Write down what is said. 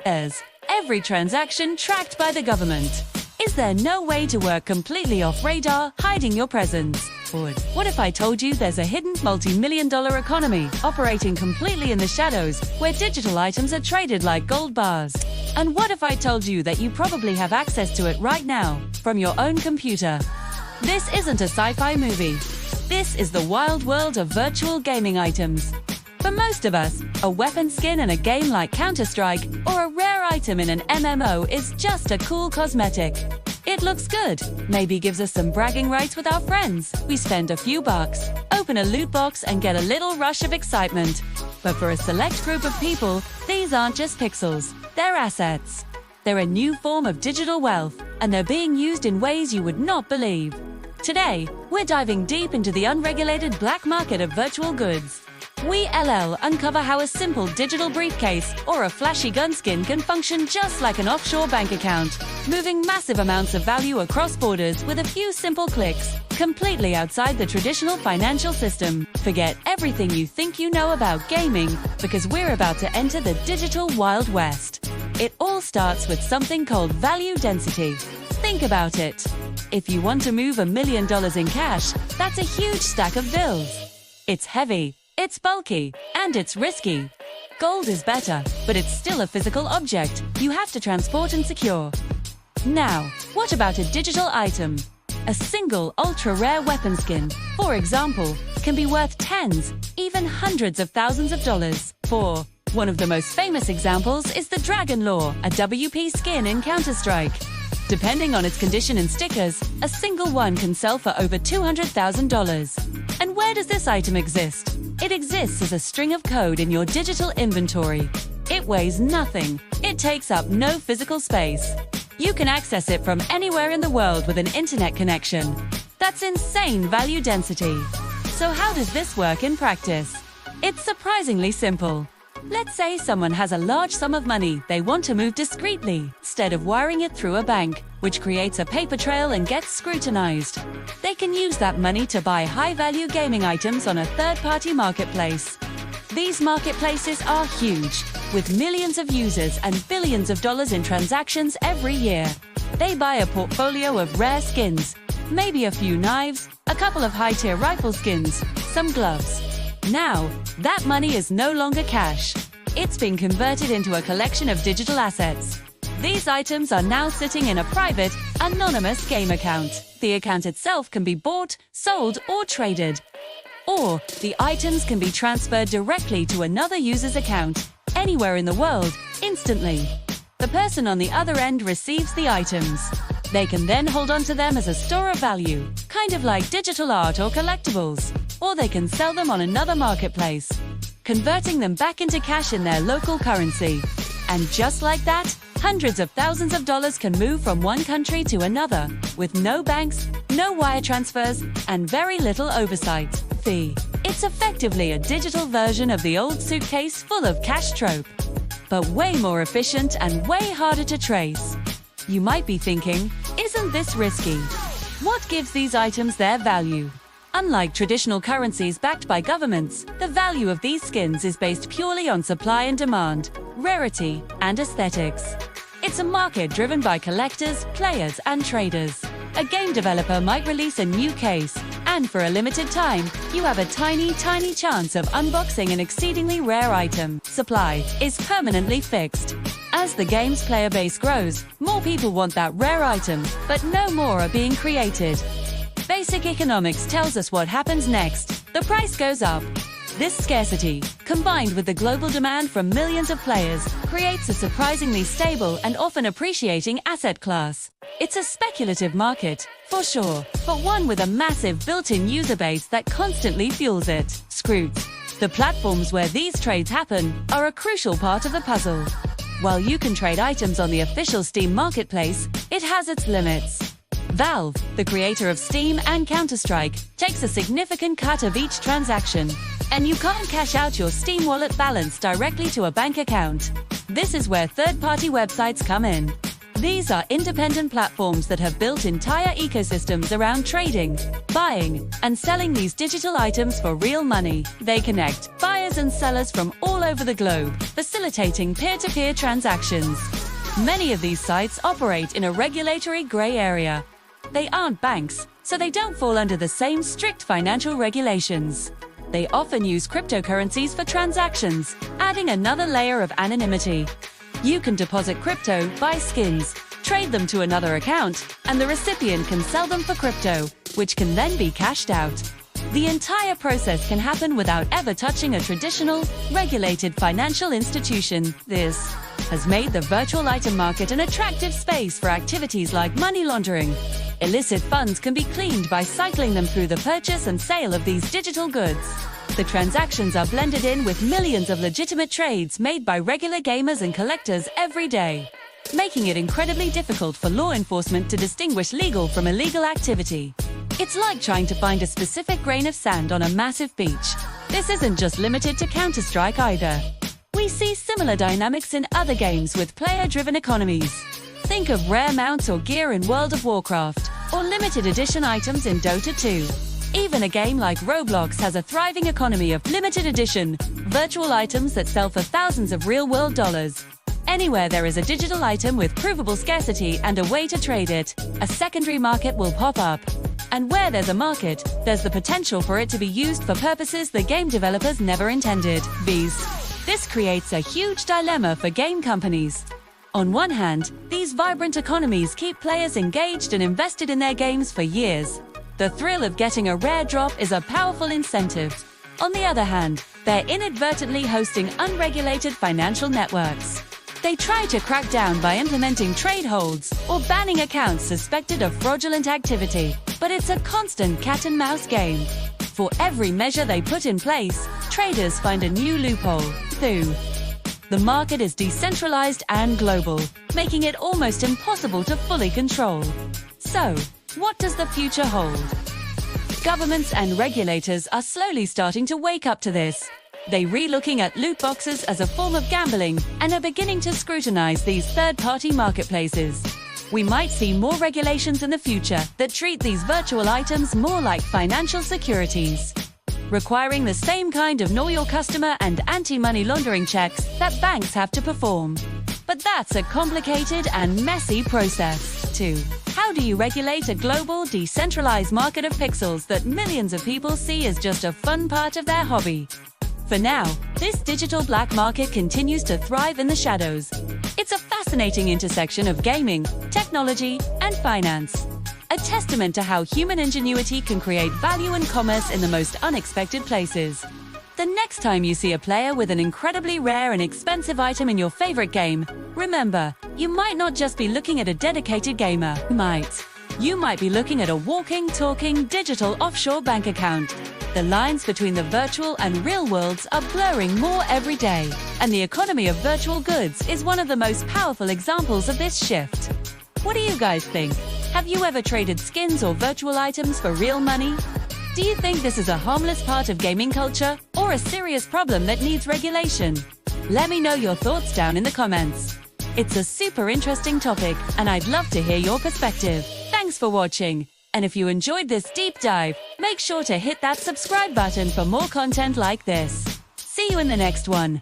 There's every transaction tracked by the government. Is there no way to work completely off radar, hiding your presence? Or what if I told you there's a hidden multi-million-dollar economy operating completely in the shadows where digital items are traded like gold bars? And what if I told you that you probably have access to it right now from your own computer? This isn't a sci-fi movie. This is the wild world of virtual gaming items. For most of us, a weapon skin in a game like Counter-Strike or a rare item in an MMO is just a cool cosmetic. It looks good, maybe gives us some bragging rights with our friends. We spend a few bucks, open a loot box and get a little rush of excitement. But for a select group of people, these aren't just pixels, they're assets. They're a new form of digital wealth, and they're being used in ways you would not believe. Today, we're diving deep into the unregulated black market of virtual goods. We uncover how a simple digital briefcase or a flashy gun skin can function just like an offshore bank account, moving massive amounts of value across borders with a few simple clicks, completely outside the traditional financial system. Forget everything you think you know about gaming, because we're about to enter the digital Wild West. It all starts with something called value density. Think about it. If you want to move $1 million in cash, that's a huge stack of bills. It's heavy. It's bulky, and it's risky. Gold is better, but it's still a physical object you have to transport and secure. Now, what about a digital item? A single ultra-rare weapon skin, for example, can be worth tens, even hundreds of thousands of dollars. One of the most famous examples is the Dragon Lore, a WP skin in Counter-Strike. Depending on its condition and stickers, a single one can sell for over $200,000. And where does this item exist? It exists as a string of code in your digital inventory. It weighs nothing. It takes up no physical space. You can access it from anywhere in the world with an internet connection. That's insane value density. So how does this work in practice? It's surprisingly simple. Let's say someone has a large sum of money they want to move discreetly, instead of wiring it through a bank, which creates a paper trail and gets scrutinized. They can use that money to buy high-value gaming items on a third-party marketplace. These marketplaces are huge, with millions of users and billions of dollars in transactions every year. They buy a portfolio of rare skins, maybe a few knives, a couple of high-tier rifle skins, some gloves. Now, that money is no longer cash. It's been converted into a collection of digital assets. These items are now sitting in a private, anonymous game account. The account itself can be bought, sold, or traded. Or, the items can be transferred directly to another user's account, anywhere in the world, instantly. The person on the other end receives the items. They can then hold on to them as a store of value, kind of like digital art or collectibles. Or they can sell them on another marketplace, converting them back into cash in their local currency. And just like that, hundreds of thousands of dollars can move from one country to another, with no banks, no wire transfers, and very little oversight fee. It's effectively a digital version of the old suitcase full of cash trope, but way more efficient and way harder to trace. You might be thinking, isn't this risky? What gives these items their value? Unlike traditional currencies backed by governments, the value of these skins is based purely on supply and demand, rarity, and aesthetics. It's a market driven by collectors, players, and traders. A game developer might release a new case, and for a limited time, you have a tiny chance of unboxing an exceedingly rare item. Supply is permanently fixed. As the game's player base grows, more people want that rare item, but no more are being created. Basic economics tells us what happens next. The price goes up. This scarcity, combined with the global demand from millions of players, creates a surprisingly stable and often appreciating asset class. It's a speculative market, for sure, but one with a massive built-in user base that constantly fuels it. Scroots. The platforms where these trades happen are a crucial part of the puzzle. While you can trade items on the official Steam marketplace, it has its limits. Valve, the creator of Steam and Counter-Strike, takes a significant cut of each transaction, and you can't cash out your Steam wallet balance directly to a bank account. This is where third-party websites come in. These are independent platforms that have built entire ecosystems around trading, buying, and selling these digital items for real money. They connect buyers and sellers from all over the globe, facilitating peer-to-peer transactions. Many of these sites operate in a regulatory gray area. They aren't banks, so they don't fall under the same strict financial regulations. They often use cryptocurrencies for transactions, adding another layer of anonymity. You can deposit crypto, buy skins, trade them to another account, and the recipient can sell them for crypto, which can then be cashed out. The entire process can happen without ever touching a traditional, regulated financial institution. This has made the virtual item market an attractive space for activities like money laundering. Illicit funds can be cleaned by cycling them through the purchase and sale of these digital goods. The transactions are blended in with millions of legitimate trades made by regular gamers and collectors every day, making it incredibly difficult for law enforcement to distinguish legal from illegal activity. It's like trying to find a specific grain of sand on a massive beach. This isn't just limited to Counter-Strike either. We see similar dynamics in other games with player-driven economies. Think of rare mounts or gear in World of Warcraft, or limited edition items in Dota 2. Even a game like Roblox has a thriving economy of limited edition, virtual items that sell for thousands of real-world dollars. Anywhere there is a digital item with provable scarcity and a way to trade it, a secondary market will pop up. And where there's a market, there's the potential for it to be used for purposes the game developers never intended. This creates a huge dilemma for game companies. On one hand, these vibrant economies keep players engaged and invested in their games for years. The thrill of getting a rare drop is a powerful incentive. On the other hand, they're inadvertently hosting unregulated financial networks. They try to crack down by implementing trade holds or banning accounts suspected of fraudulent activity. But it's a constant cat-and-mouse game. For every measure they put in place, traders find a new loophole. The market is decentralized and global, making it almost impossible to fully control. So, what does the future hold? Governments and regulators are slowly starting to wake up to this. They're re-looking at loot boxes as a form of gambling and are beginning to scrutinize these third-party marketplaces. We might see more regulations in the future that treat these virtual items more like financial securities, requiring the same kind of know your customer and anti-money laundering checks that banks have to perform. But that's a complicated and messy process, too. How do you regulate a global, decentralized market of pixels that millions of people see as just a fun part of their hobby? For now, this digital black market continues to thrive in the shadows. It's a fascinating intersection of gaming, technology, and finance. A testament to how human ingenuity can create value and commerce in the most unexpected places. The next time you see a player with an incredibly rare and expensive item in your favorite game, remember, you might not just be looking at a dedicated gamer. You might be looking at a walking, talking, digital offshore bank account. The lines between the virtual and real worlds are blurring more every day, and the economy of virtual goods is one of the most powerful examples of this shift. What do you guys think? Have you ever traded skins or virtual items for real money? Do you think this is a harmless part of gaming culture or a serious problem that needs regulation? Let me know your thoughts down in the comments. It's a super interesting topic, and I'd love to hear your perspective. Thanks for watching. And if you enjoyed this deep dive, make sure to hit that subscribe button for more content like this. See you in the next one.